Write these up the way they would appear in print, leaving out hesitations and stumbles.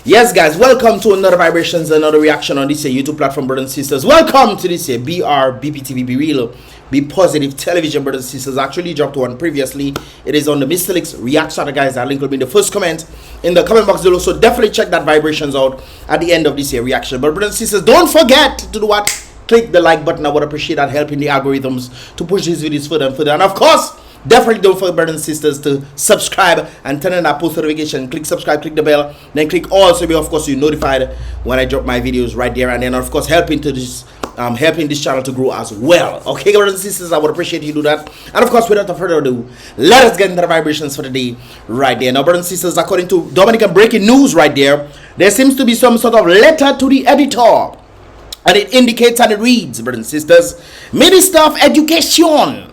Yes, guys, welcome to another vibrations, another reaction on this YouTube platform, brothers and sisters. Welcome to this Brbptv, Be Real, Be Positive television, brothers and sisters. Actually dropped one previously. It is on the Mr. Licks reaction, guys. That link will be in the first comment in the comment box below. So definitely check that vibrations out at the end of this reaction. But brothers and sisters, don't forget to do what? Click the like button. I would appreciate that helping the algorithms to push these videos further and further. And of course, definitely don't forget, brothers and sisters, to subscribe and turn on that post notification. Click subscribe, click the bell, then click all, so of course you're notified when I drop my videos right there. And then of course helping this channel to grow as well. Okay, brothers and sisters, I would appreciate you do that. And of course, without further ado, let us get into the vibrations for the day right there. Now, brothers and sisters, according to Dominican breaking news right there seems to be some sort of letter to the editor. And it indicates and it reads, brothers and sisters, Minister of Education.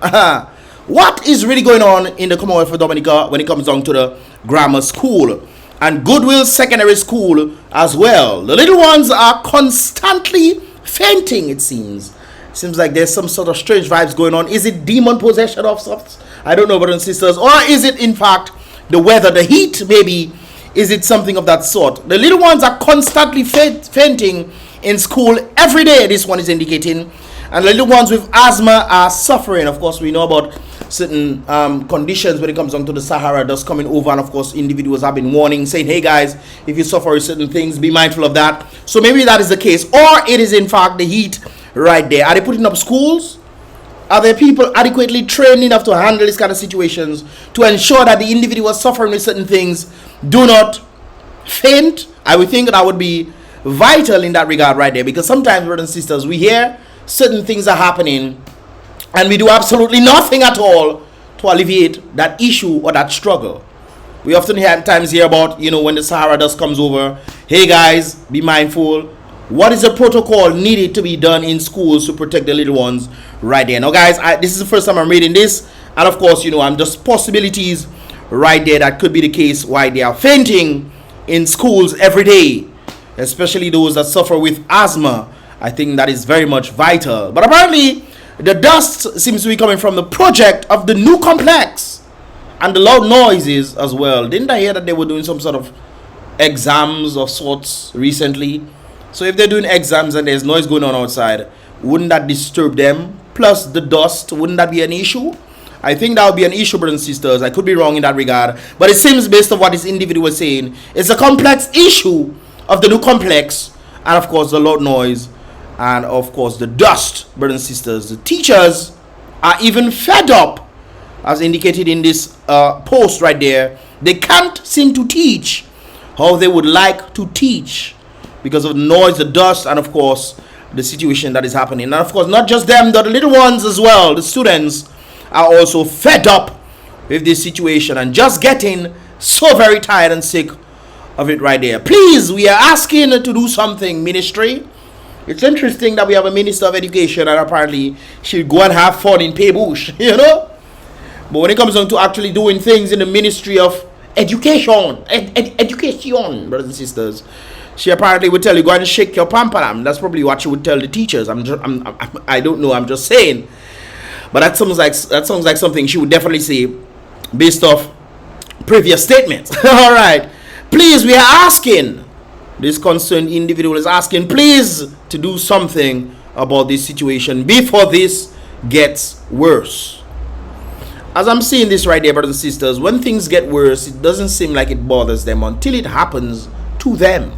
What is really going on in the Commonwealth of Dominica when it comes down to the grammar school and Goodwill Secondary School as well? The little ones are constantly fainting, it seems. Seems like there's some sort of strange vibes going on. Is it demon possession of sorts? I don't know, brothers and sisters. Or is it, in fact, the weather, the heat, maybe? Is it something of that sort? The little ones are constantly fainting in school every day, this one is indicating. And the little ones with asthma are suffering. Of course, we know about certain conditions when it comes down to the Sahara dust coming over, and of course individuals have been warning, saying, hey guys, if you suffer with certain things, be mindful of that. So maybe that is the case, or it is in fact the heat right there. Are they putting up schools? Are there people adequately trained enough to handle these kind of situations to ensure that the individuals suffering with certain things do not faint? I would think that would be vital in that regard right there, because sometimes, brothers and sisters, we hear certain things are happening and we do absolutely nothing at all to alleviate that issue or that struggle. We often hear about, when the Sahara dust comes over, hey guys, be mindful. What is the protocol needed to be done in schools to protect the little ones right there? Now guys, this is the first time I'm reading this, and of course, I'm just possibilities right there that could be the case why they are fainting in schools every day, especially those that suffer with asthma. I think that is very much vital. But apparently, the dust seems to be coming from the project of the new complex and the loud noises as well. Didn't I hear that they were doing some sort of exams of sorts recently? So if they're doing exams and there's noise going on outside, wouldn't that disturb them? Plus the dust, wouldn't that be an issue? I think that would be an issue, brothers and sisters. I could be wrong in that regard. But it seems, based on what this individual was saying, it's a complex issue of the new complex, and of course the loud noise, and of course the dust, brothers and sisters. The teachers are even fed up, as indicated in this post right there. They can't seem to teach how they would like to teach because of the noise, the dust, and of course the situation that is happening. And of course, not just them, the little ones as well, the students are also fed up with this situation and just getting so very tired and sick of it right there. Please, we are asking to do something, ministry. It's interesting that we have a minister of education and apparently she'll go and have fun in Paybush, But when it comes down to actually doing things in the ministry of education, education, brothers and sisters, she apparently would tell you, go and shake your pam-pam. That's probably what she would tell the teachers. I don't know, I'm just saying. But that sounds like something she would definitely say based off previous statements. All right. Please, we are asking, this concerned individual is asking, please, to do something about this situation before this gets worse. As I'm seeing this right there, brothers and sisters, when things get worse, it doesn't seem like it bothers them until it happens to them.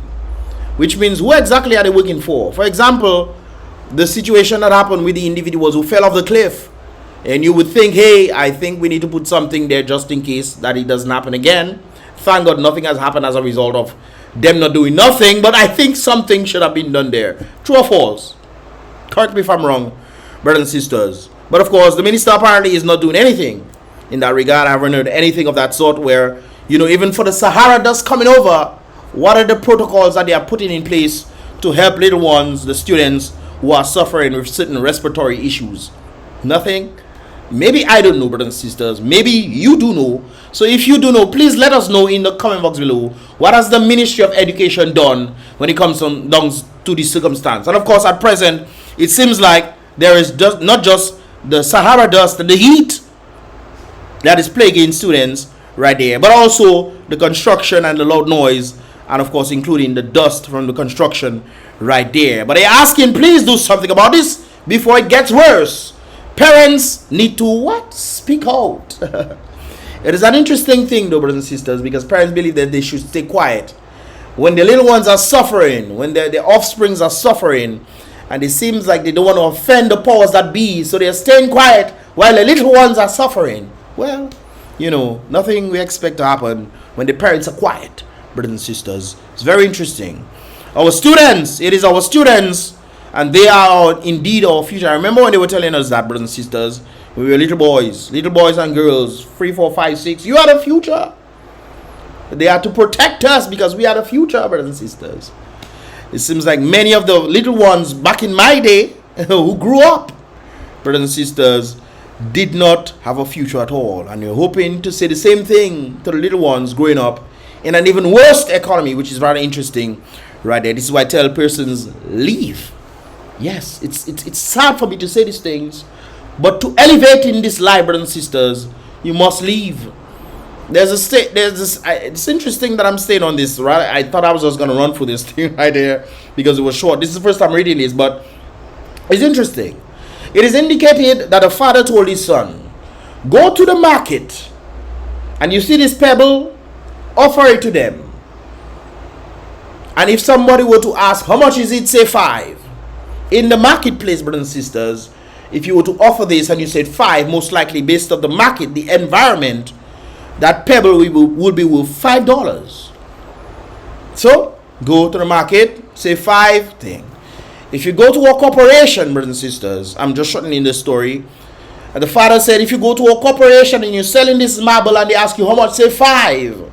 Which means, who exactly are they working for? For example, the situation that happened with the individuals who fell off the cliff. And you would think, hey, I think we need to put something there just in case that it doesn't happen again. Thank God nothing has happened as a result of them not doing nothing, but I think something should have been done there. True or false? Correct me if I'm wrong, brothers and sisters. But of course, the minister apparently is not doing anything in that regard. I haven't heard anything of that sort where, even for the Sahara dust coming over, what are the protocols that they are putting in place to help little ones, the students who are suffering with certain respiratory issues? Nothing. Maybe I don't know, brothers and sisters. Maybe you do know. So if you do know, please let us know in the comment box below. What has the Ministry of Education done when it comes down to this circumstance? And of course, at present, it seems like there is not just the Sahara dust and the heat that is plaguing students right there. But also the construction and the loud noise, and of course including the dust from the construction right there. But they're asking, please do something about this before it gets worse. Parents need to what? Speak out. It is an interesting thing though, brothers and sisters, because parents believe that they should stay quiet when the little ones are suffering, when their offsprings are suffering, and it seems like they don't want to offend the powers that be, so they're staying quiet while the little ones are suffering. Well, you know, nothing we expect to happen when the parents are quiet, brothers and sisters. It's very interesting. Our students, it is our students, and they are indeed our future. I remember when they were telling us that, brothers and sisters, we were little boys and girls, 3, 4, 5, 6. You are the future. They are to protect us because we are the future, brothers and sisters. It seems like many of the little ones back in my day who grew up, brothers and sisters, did not have a future at all. And you're hoping to say the same thing to the little ones growing up in an even worse economy, which is rather interesting right there. This is why I tell persons, leave. Yes, it's sad for me to say these things, but to elevate in this life, brothers and sisters, you must leave. It's interesting that I'm staying on this, right? I thought I was just going to run through this thing right there because it was short. This is the first time reading this, but it's interesting. It is indicated that a father told his son, go to the market and you see this pebble, offer it to them. And if somebody were to ask, how much is it? Say 5. In the marketplace, brothers and sisters, if you were to offer this and you said 5, most likely based on the market, the environment, that pebble will be worth $5. So, go to the market, say 5 thing. If you go to a corporation, brothers and sisters, I'm just shortening the story. And the father said, if you go to a corporation and you're selling this marble and they ask you how much, say 5.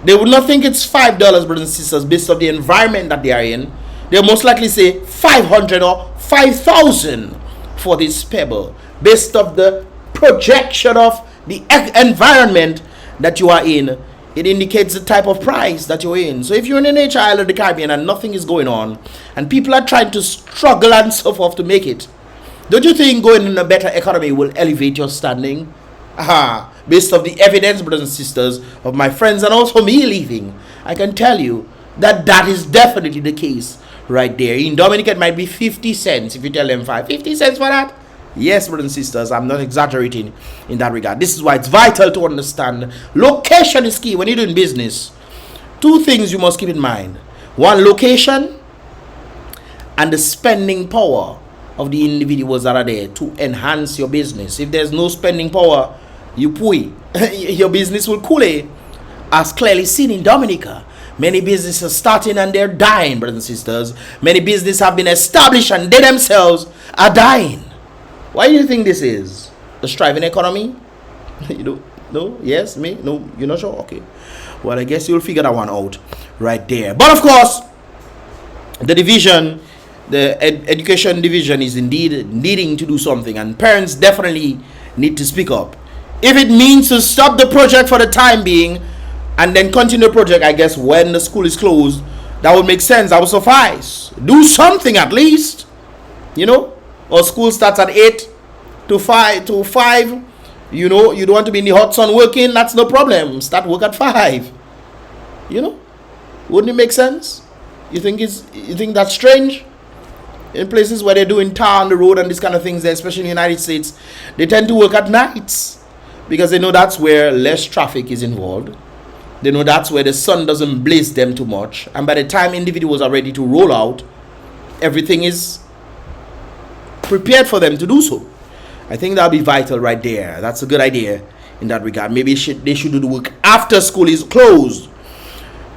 They would not think it's $5, brothers and sisters, based on the environment that they are in. They'll most likely say 500 or 5,000 for this pebble, based on the projection of the environment that you are in. It indicates the type of price that you're in. So if you're in an island of the Caribbean and nothing is going on, and people are trying to struggle and so forth to make it, don't you think going in a better economy will elevate your standing? Based on the evidence, brothers and sisters, of my friends and also me leaving, I can tell you that that is definitely the case right there. In Dominican, it might be 50 cents if you tell them 50 cents for that. Yes, brothers and sisters, I'm not exaggerating in that regard. This is why it's vital to understand location is key when you're doing business. 2 things you must keep in mind. 1, location, and the spending power of the individuals that are there to enhance your business. If there's no spending power, you pui. Your business will cool, as clearly seen in Dominica. Many businesses are starting and they're dying, brothers and sisters. Many businesses have been established and they themselves are dying. Why do you think this is? A striving economy? You don't know? Yes? Me? No? You're not sure? Okay. Well, I guess you'll figure that one out right there. But of course, the division, the education division is indeed needing to do something. And parents definitely need to speak up. If it means to stop the project for the time being and then continue the project, I guess, when the school is closed, that would make sense. That would suffice. Do something at least. You know? Or school starts at 8 to 5. You know, you don't want to be in the hot sun working. That's no problem. Start work at 5. You know, wouldn't it make sense? You think that's strange? In places where they're doing tar on the road and these kind of things, especially in the United States, they tend to work at nights because they know that's where less traffic is involved. They know that's where the sun doesn't blaze them too much, and by the time individuals are ready to roll out, everything is prepared for them to do so. I think that'll be vital right there. That's a good idea in that regard. Maybe they should do the work after school is closed.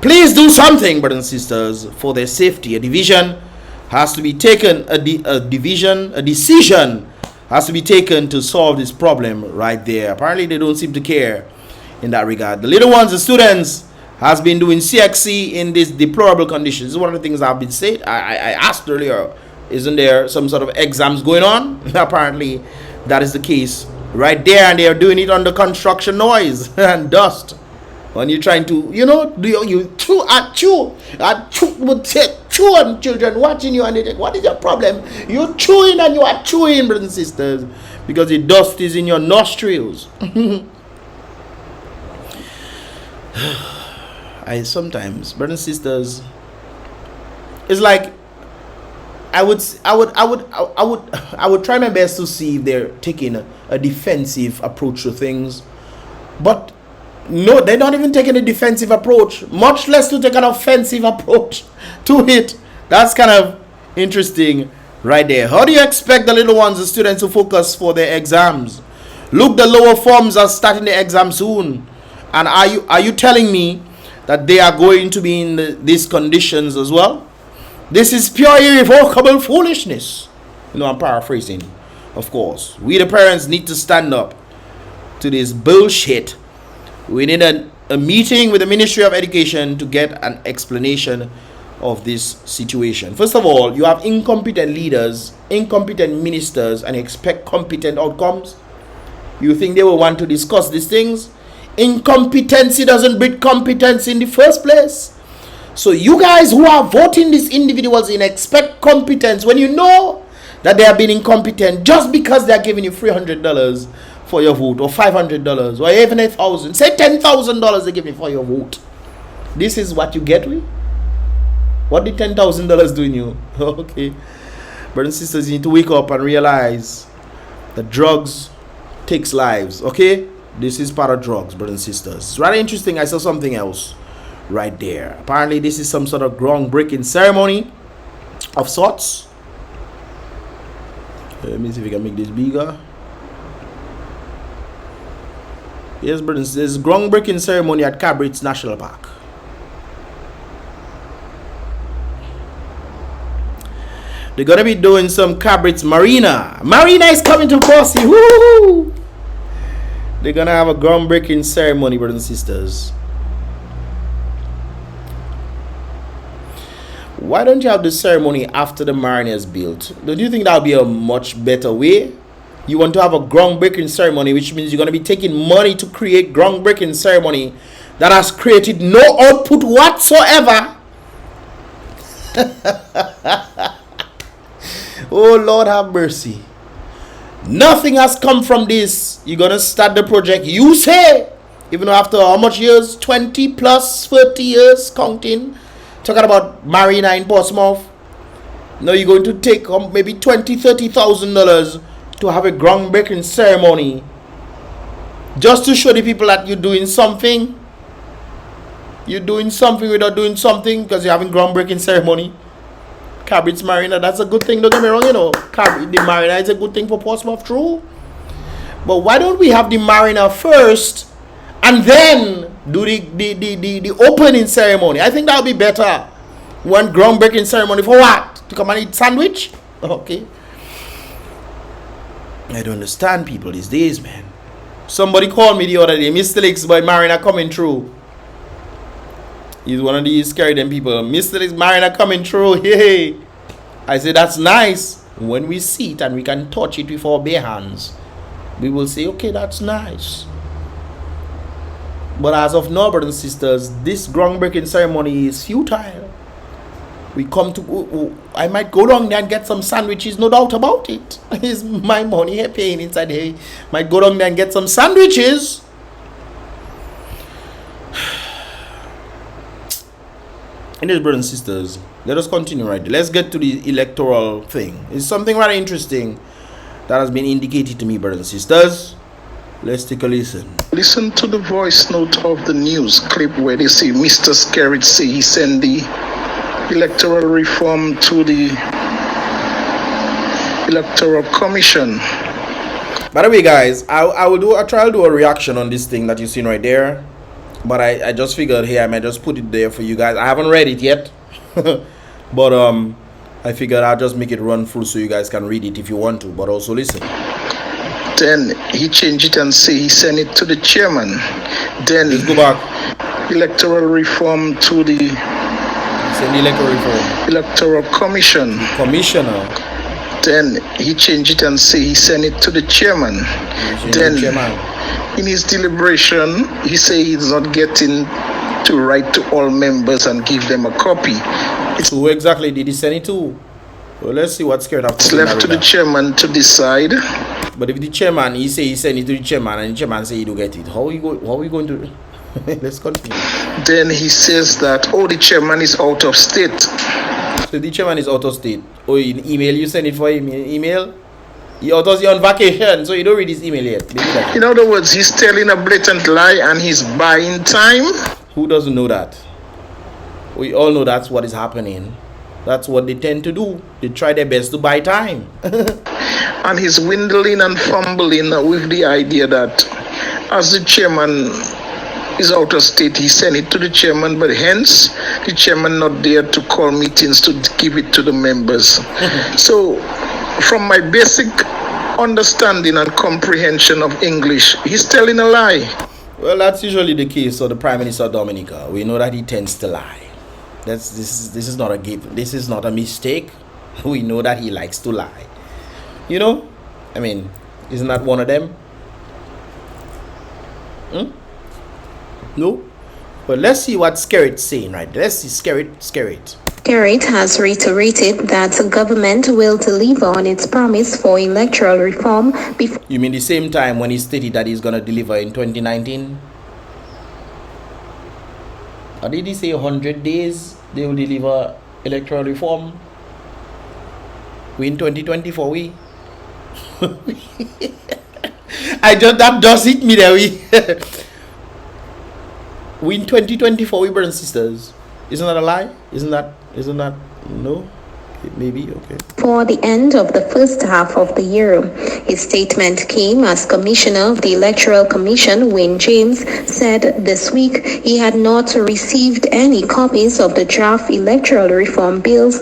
Please do something, brothers and sisters, for their safety. A decision has to be taken to solve this problem right there. Apparently they don't seem to care in that regard. The little ones, the students, has been doing CXC in these deplorable conditions. This is one of the things I've been saying. I asked earlier, isn't there some sort of exams going on? Apparently that is the case right there, and they are doing it under construction noise and dust. When you're trying to, you know, you chew and children watching you, and they think, what is your problem? You're chewing and you are chewing, brothers and sisters, because the dust is in your nostrils. I sometimes, brothers and sisters, it's like I would try my best to see if they're taking a defensive approach to things, but no, they're not even taking a defensive approach, much less to take an offensive approach to it. That's kind of interesting right there. How do you expect the little ones, the students, to focus for their exams? Look, the lower forms are starting the exam soon, and are you telling me that they are going to be in these conditions as well? This is pure irrevocable foolishness. You know, I'm paraphrasing, of course. We the parents need to stand up to this bullshit. We need a meeting with the Ministry of Education to get an explanation of this situation. First of all, you have incompetent leaders, incompetent ministers, and expect competent outcomes. You think they will want to discuss these things? Incompetency doesn't breed competence in the first place. So you guys who are voting these individuals in expect competence when you know that they have been incompetent just because they are giving you $300 for your vote, or $500, or even $1,000, say $10,000 they give you for your vote. This is what you get with? What did $10,000 do in you? Okay, brothers and sisters, you need to wake up and realize that drugs takes lives. Okay, this is part of drugs, brothers and sisters. It's rather interesting. I saw something else right there. Apparently this is some sort of groundbreaking ceremony of sorts. Let me see if we can make this bigger. Yes, brothers, there's groundbreaking ceremony at CABRITS National Park. They're gonna be doing some CABRITS MARINA. MARINA is coming to Posse. Woo! They're gonna have a groundbreaking ceremony, brothers and sisters. Why don't you have the ceremony after the MARINA is built? Don't you think that would be a much better way? You want to have a groundbreaking ceremony, which means you're going to be taking money to create groundbreaking ceremony that has created no output whatsoever. Oh, Lord have mercy. Nothing has come from this. You're going to start the project, you say, even after how much years? 20 plus 30 years counting. Talking about MARINA in Portsmouth. Now you're going to take maybe $20,000-$30,000 to have a groundbreaking ceremony just to show the people that you're doing something. You're doing something without doing something because you're having groundbreaking ceremony. CABRITS MARINA, that's a good thing. Don't get me wrong, you know. The MARINA is a good thing for Portsmouth, true. But why don't we have the MARINA first and then do the opening ceremony? I think that would be better. One groundbreaking ceremony for what? To come and eat sandwich? Okay. I don't understand people these days, man. Somebody called me the other day. Mr. Licks by MARINA coming through. He's one of these Skerrit people. Mr. Licks, MARINA coming through. Hey. I said, that's nice. When we see it and we can touch it with our bare hands, we will say, okay, that's nice. But as of now, brothers and sisters, this groundbreaking ceremony is futile. We come to, I might go down there and get some sandwiches, no doubt about it. It's my money here paying inside here. Might go down there and get some sandwiches. Anyways, brothers and sisters, let us continue right there. Let's get to the electoral thing. It's something rather interesting that has been indicated to me, brothers and sisters. Let's take a listen. Listen to the voice note of the news clip where they say Mr. Skerrit say he sent the electoral reform to the Electoral Commission. By the way, guys, I'll try to do a reaction on this thing that you've seen right there. But I just figured, hey, I might just put it there for you guys. I haven't read it yet. But I figured I'll just make it run through so you guys can read it if you want to, but also listen. Then he changed it and say he sent it to the chairman. Then let's go back. Electoral reform to the Electoral Commission. Commissioner. Then he changed it and say he sent it to the chairman. Then in his deliberation, he say he's not getting to write to all members and give them a copy. Who exactly did he send it to? Well, let's see what's Skerrit. It's left to the chairman to decide. But if the chairman, he say he send it to the chairman and the chairman say he don't get it, how are we going to? Let's continue. Then he says that, oh, the chairman is out of state. So the chairman is out of state. Oh, in email, you send it for him in email? He out on vacation, so you don't read his email yet. In other words, he's telling a blatant lie and he's buying time. Who doesn't know that? We all know that's what is happening. That's what they tend to do. They try their best to buy time. And he's dwindling and fumbling with the idea that as the chairman is out of state, he sent it to the chairman, but hence the chairman not there to call meetings to give it to the members. So from my basic understanding and comprehension of English, he's telling a lie. Well, that's usually the case of the Prime Minister of Dominica. We know that he tends to lie. This is not a gift. This is not a mistake. We know that he likes to lie. You know, I mean, isn't that one of them? No, but let's see what Skerrit's saying, right? Let's see Skerrit. Skerrit has reiterated that the government will deliver on its promise for electoral reform before. You mean the same time when he stated that he's going to deliver in 2019? Or did he say 100 days they will deliver electoral reform? We in 2024, we? That does hit me there, we. We in 2024, we brothers and sisters. Isn't that a lie? Isn't that no? Maybe, okay. For the end of the first half of the year, his statement came as Commissioner of the Electoral Commission, Wayne James, said this week he had not received any copies of the draft electoral reform bills,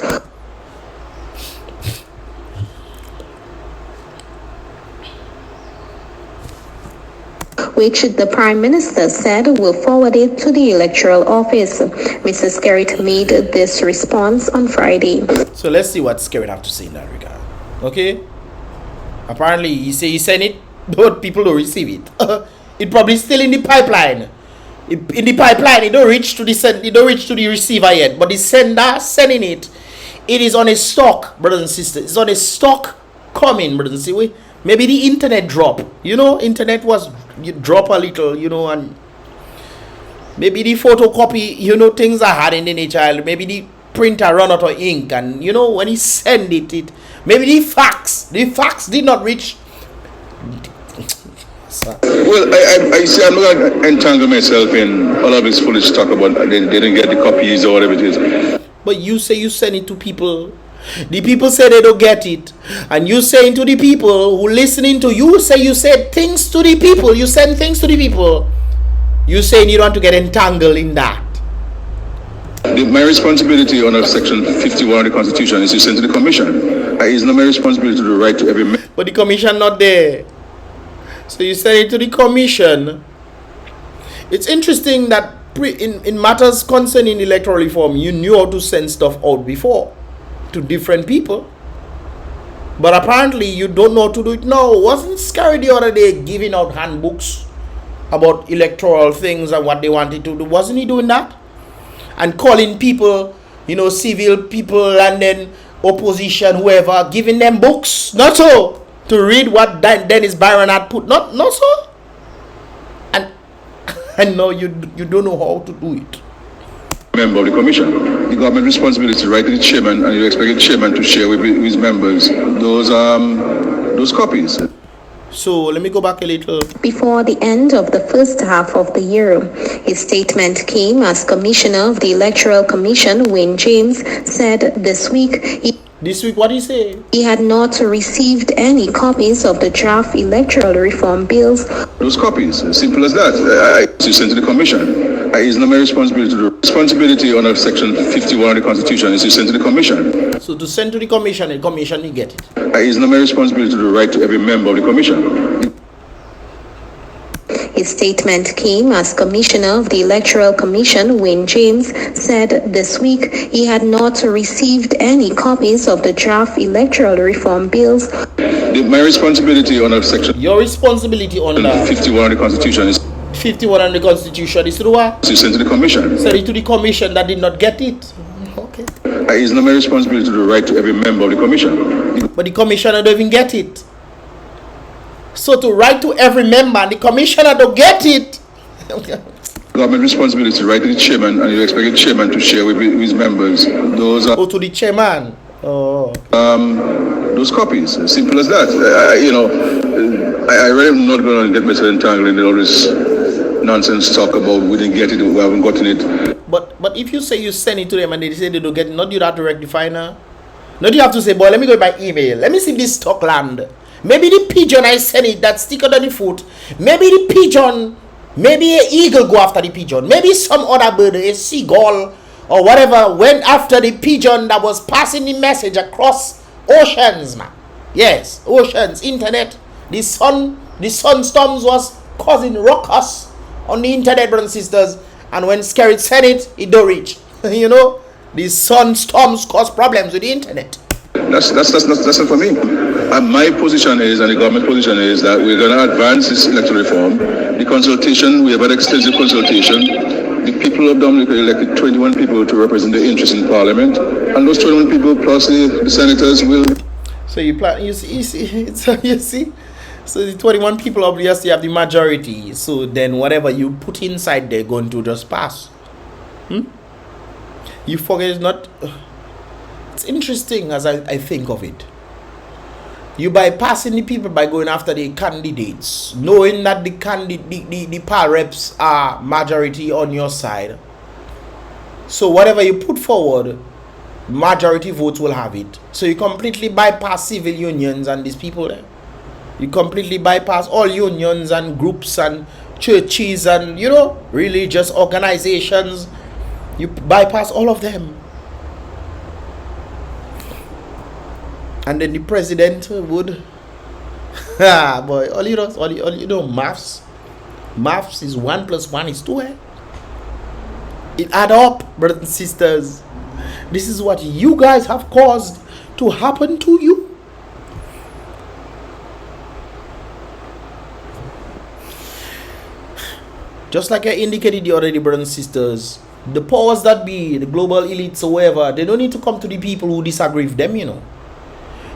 which the Prime Minister said will forward it to the Electoral Office. Mr. Skerrit made this response on Friday. So let's see what Skerrit have to say in that regard. Okay? Apparently, he sent it, but people don't receive it. It probably still in the pipeline. In the pipeline, it don't reach to the receiver yet. But the sender sending it. It is on a stock, brothers and sisters. It's on a stock coming, brothers and sisters. Maybe the internet drop. You know, internet was drop a little, you know, and maybe the photocopy, you know, things are hard in the nature. Maybe the printer run out of ink, and you know, when he send it maybe the fax did not reach. Well, I see, I'm not going to entangle myself in all of this foolish talk about they didn't get the copies or whatever it is. But you say you send it to people. The people say they don't get it. And you saying to the people who listening to you, you say things to the people. You send things to the people. You saying you don't want to get entangled in that. My responsibility under Section 51 of the Constitution is to send to the Commission. It is not my responsibility to write to every member. But the Commission not there. So you send it to the Commission. It's interesting that in matters concerning electoral reform, you knew how to send stuff out before to different people, but apparently you don't know how to do it now. Wasn't Skerrit the other day giving out handbooks about electoral things and what they wanted to do? Wasn't he doing that? And calling people, you know, civil people and then opposition, whoever, giving them books, not so, to read what Dennis Byron had put, not so. And no, you don't know how to do it. Member of the Commission. The government responsibility is to write to the chairman, and you expect the chairman to share with his members those copies. So let me go back a little. Before the end of the first half of the year, his statement came as Commissioner of the Electoral Commission, Wayne James, said this week What he say? He had not received any copies of the draft electoral reform bills. Those copies, simple as that. I sent to the Commission. It is not my responsibility. The responsibility under Section 51 of the Constitution is to send to the Commission. So to send to the Commission you get it. It is not my responsibility to write to every member of the Commission. His statement came as Commissioner of the Electoral Commission, Wayne James, said this week he had not received any copies of the draft electoral reform bills. My responsibility under Section... Your responsibility under 51 of the Constitution is... 51 of the Constitution is to do what? To send to the Commission. Send it to the Commission that did not get it. Okay. It is not my responsibility to write to every member of the Commission. But the Commissioner don't even get it. So to write to every member, the Commissioner don't get it. government responsibility, right to the chairman, and you expect the chairman to share with his members. Those are to the chairman. Oh. Those copies. Simple as that. I really am not going to get myself entangled in all this nonsense talk about we didn't get it, we haven't gotten it. But if you say you send it to them and they say they don't get it, not you have to rectify now. Not you have to say, boy, let me go by email. Let me see this stock land. Maybe the pigeon I send it that's thicker than the foot. Maybe the pigeon, maybe an eagle go after the pigeon. Maybe some other bird, a seagull or whatever, went after the pigeon that was passing the message across oceans, man. Yes, oceans, internet. The sun storms was causing ruckus on the internet, brothers and sisters. And when Skerrit said it, it don't reach. The sun storms cause problems with the internet. That's not for me. And my position is, and the government position is, that we're going to advance this electoral reform. The consultation, we have had extensive consultation. The people of Dominica elected 21 people to represent their interests in Parliament, and those 21 people plus the senators will. So you see. So the 21 people obviously have the majority. So then whatever you put inside, they're going to just pass. You forget it's not. It's interesting as I think of it. You bypassing the people by going after the candidates, knowing that the power reps are majority on your side. So whatever you put forward, majority votes will have it. So you completely bypass civil unions and these people there. You completely bypass all unions and groups and churches and religious organizations. You bypass all of them. And then the president would boy, all you know, maths is 1 + 1 is 2. It add up, brothers and sisters. This is what you guys have caused to happen to you. Just like I indicated already, brothers and sisters, the powers that be, the global elites or whatever, they don't need to come to the people who disagree with them,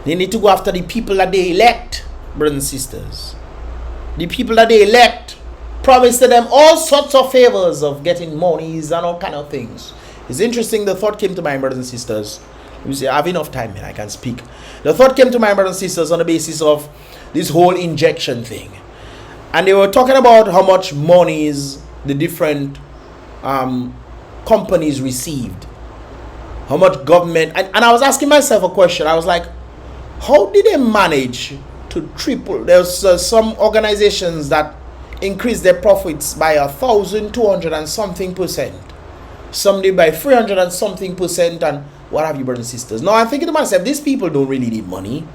They need to go after the people that they elect, brothers and sisters. The people that they elect promise to them all sorts of favors of getting monies and all kind of things. It's interesting, the thought came to my brothers and sisters. Let me say, I have enough time and I can speak. The thought came to my brothers and sisters on the basis of this whole injection thing. And they were talking about how much monies the different companies received. How much government. And I was asking myself a question. I was like, how did they manage to triple? There's some organizations that increase their profits by 1,200 and something %. Some did by 300 and something %, and what have you, brothers and sisters. Now I'm thinking to myself, these people don't really need money,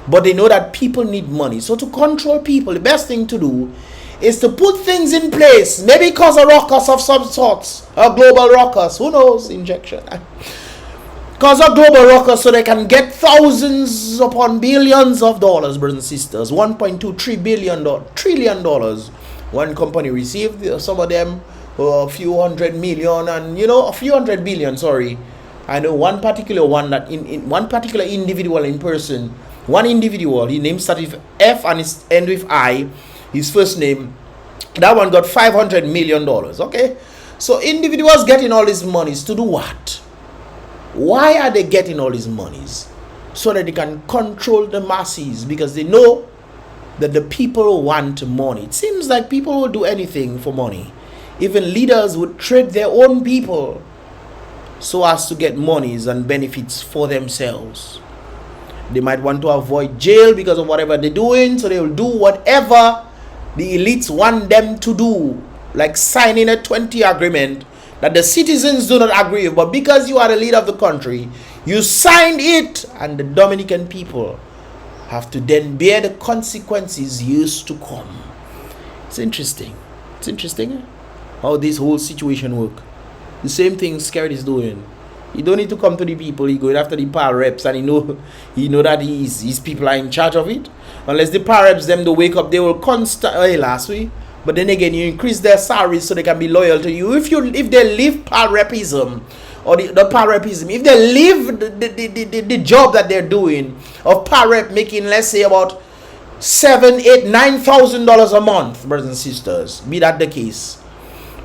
but they know that people need money. So to control people, the best thing to do is to put things in place. Maybe cause a ruckus of some sorts, a global ruckus. Who knows? Injection. Cause a global ruckus so they can get thousands upon billions of dollars, brothers and sisters. $1.23 trillion. One company received, some of them a few hundred million, and a few hundred billion. Sorry, I know one particular one that in one particular individual in person. One individual, his name starts with F and his end with I. His first name, that one got $500 million. Okay, so individuals getting all these monies to do what? Why are they getting all these monies? So that they can control the masses, because they know that the people want money. It seems like people will do anything for money. Even leaders would trade their own people so as to get monies and benefits for themselves. They might want to avoid jail because of whatever they're doing, so they will do whatever the elites want them to do, like signing a 20 agreement that the citizens do not agree with, but because you are the leader of the country, you signed it, and the Dominican people have to then bear the consequences used to come. It's interesting. It's interesting how this whole situation works. The same thing Skerrit is doing. He don't need to come to the people. He going after the power reps, and he know that his people are in charge of it. Unless the power reps them to wake up, they will constantly last week. But then again, you increase their salaries so they can be loyal to you. If they leave power repism, or the power repism, if they leave the job that they're doing of power rep, making, let's say, about $7,000, $8,000, $9,000 a month, brothers and sisters, be that the case,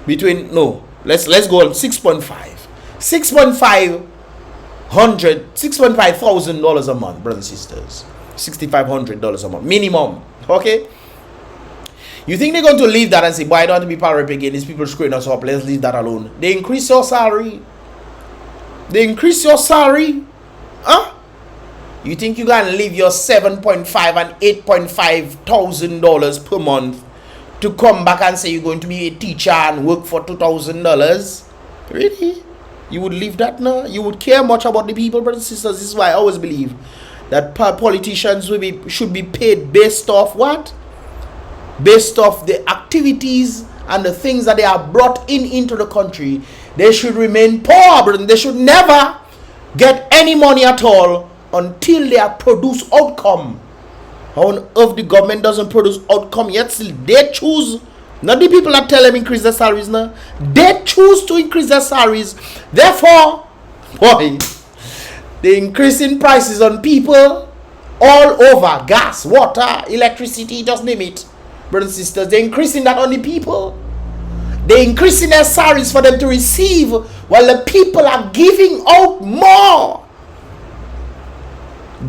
between, no, let's go on 6.5 thousand dollars a month, brothers and sisters. $6,500 a month minimum. Okay, you think they're going to leave that and say, boy, I don't want to be power up again, these people screwing us up, let's leave that alone? They increase your salary, huh? You think you gonna leave your $7.5 and $8.5 thousand dollars per month to come back and say you're going to be a teacher and work for $2,000? Really? You would leave that now? You would care much about the people, brothers and sisters? This is why I always believe that politicians should be paid based off what? Based off the activities and the things that they are brought into the country. They should remain poor, brother. They should never get any money at all until they have produced outcome. How on earth the government doesn't produce outcome yet? Still they choose, not the people that tell them increase their salaries now. They choose to increase their salaries. Therefore, boy, the increasing prices on people all over, gas, water, electricity, just name it, brothers and sisters. They're increasing that on the people. They're increasing their salaries for them to receive, while the people are giving out more.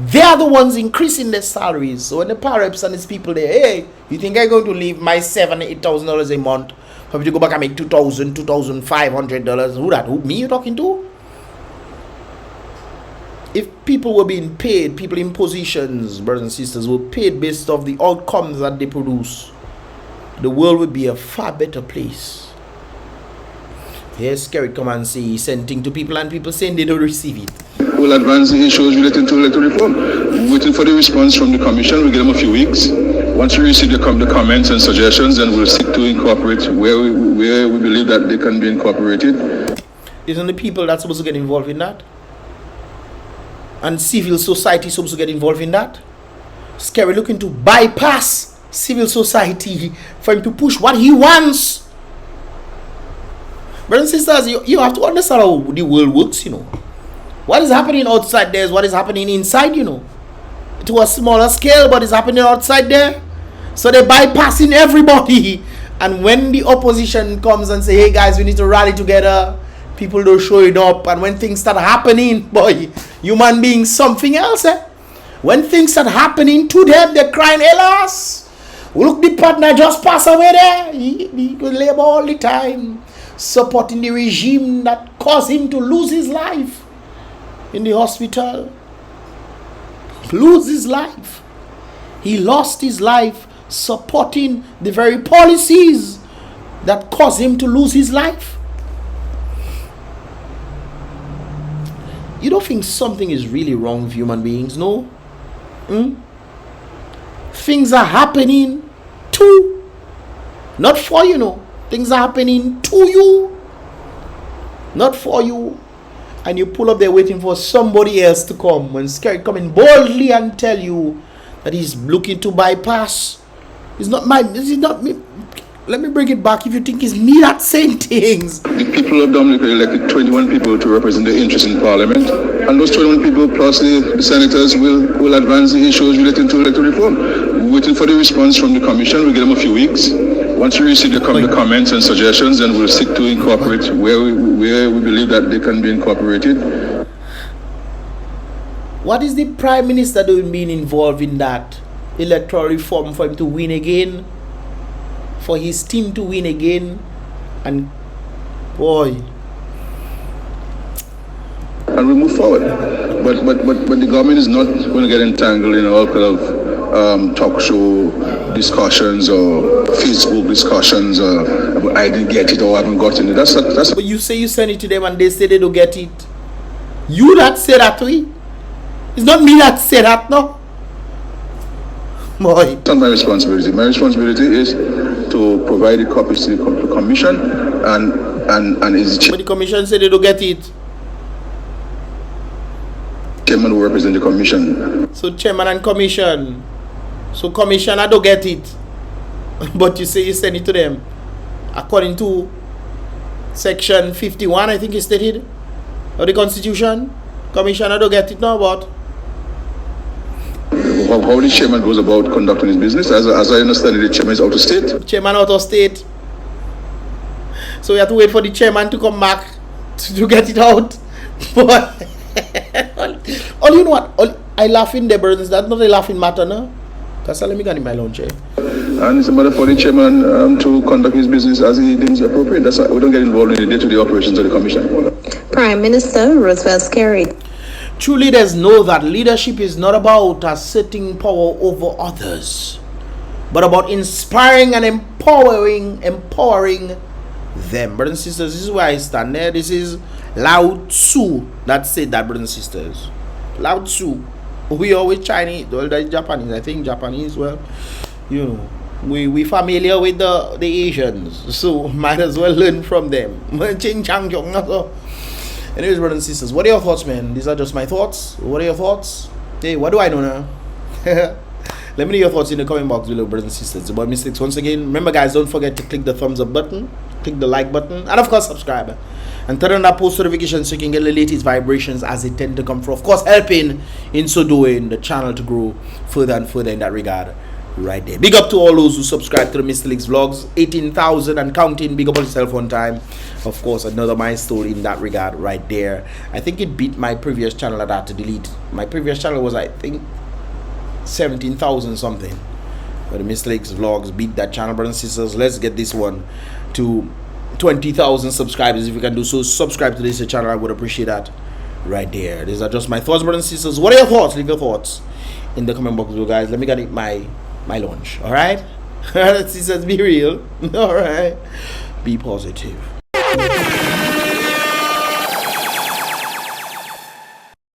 They are the ones increasing their salaries. So when the Pareps and these people there, hey, you think I'm going to leave my $7,000, $8,000 a month for me to go back and make $2,000, $2,500? Who that? Who, me you talking to? If people were being paid, people in positions, brothers and sisters, were paid based off the outcomes that they produce, the world would be a far better place. Here's Skerrit come and say he sent thing to people and people saying they don't receive it. We'll advance the issues relating to electoral reform. Waiting for the response from the commission. We'll give them a few weeks. Once we receive the comments and suggestions, then we'll seek to incorporate where we believe that they can be incorporated. Isn't the people that's supposed to get involved in that? And civil society supposed to get involved in that? Skerrit looking to bypass civil society for him to push what he wants. Brothers and sisters, you have to understand how the world works, you know. What is happening outside there is what is happening inside, you know. To a smaller scale, but it's happening outside there. So they're bypassing everybody. And when the opposition comes and say, hey guys, we need to rally together, people don't show it up. And when things start happening, boy, human beings something else, eh? When things start happening to them, they're crying, alas, look, the partner just passed away there. He could labor all the time, supporting the regime that caused him to lose his life in the hospital. Lose his life. He lost his life supporting the very policies that caused him to lose his life. You don't think something is really wrong with human beings, no? Things are happening to, not for you, know. Things are happening to you, not for you. And you pull up there waiting for somebody else to come. When Skerrit come in boldly and tell you that he's looking to bypass. It's not me. Let me bring it back. If you think it's me that's saying things. The people of Dominica elected 21 people to represent their interests in Parliament. And those 21 people plus the senators will advance the issues relating to electoral reform. We're waiting for the response from the commission. We'll give them a few weeks. Once we receive the comments and suggestions, then we'll seek to incorporate where we believe that they can be incorporated. What is the Prime Minister doing being involved in that electoral reform for him to win again? For his team to win again? And boy. And we move forward. But the government is not going to get entangled in all kind of talk show discussions or Facebook discussions about I didn't get it or I haven't gotten it. That's but you say you send it to them and they say they don't get it. You that say that to me? It's not me that say that, no. Boy. It's not my responsibility. My responsibility is to provide the copies to the commission and is but the commission said they don't get it. Chairman will represent the commission. So chairman and commission. So commissioner don't get it. But you say you send it to them. According to section 51, I think it stated, of the constitution, commissioner don't get it now, but how the chairman goes about conducting his business, as I understand it, the chairman is out of state. Chairman out of state. So we have to wait for the chairman to come back to get it out. But you know what? I laugh in the burdens. That's not a laughing matter, no? That's all. Let me get in my lunch, eh? And it's a matter for the chairman to conduct his business as he deems appropriate. That's why we don't get involved in the day-to-day operations of the commission. Prime Minister Roosevelt Skerrit. True leaders know that leadership is not about asserting power over others, but about inspiring and empowering them. Brothers and sisters, this is where I stand there. This is Lao Tzu that said that, brothers and sisters. Lao Tzu. We always Chinese, well, that's Japanese. I think Japanese, well, you know, we familiar with the Asians, so might as well learn from them. Anyways, brothers and sisters, what are your thoughts, man? These are just my thoughts. What are your thoughts? Hey, what do I know now? Let me know your thoughts in the comment box below, brothers and sisters. About mistakes, once again, remember guys, don't forget to click the thumbs up button, click the like button, and of course subscribe, and turn on that post notification so you can get the latest vibrations as they tend to come through. Of course, helping in so doing the channel to grow further and further in that regard right there. Big up to all those who subscribe to the Mr. Leaks vlogs, 18,000 and counting. Big up on yourself on time. Of course, another milestone in that regard right there. I think it beat my previous channel that I had to delete. My previous channel was, I think, 17,000 something. But the Mr. Leaks vlogs beat that channel, brothers and sisters. Let's get this one to 20,000 subscribers. If you can do so, subscribe to this channel. I would appreciate that right there. These are just my thoughts, brothers and sisters. What are your thoughts? Leave your thoughts in the comment box below, guys. Let me get my lunch. All right. Sisters, be real. All right. Be positive.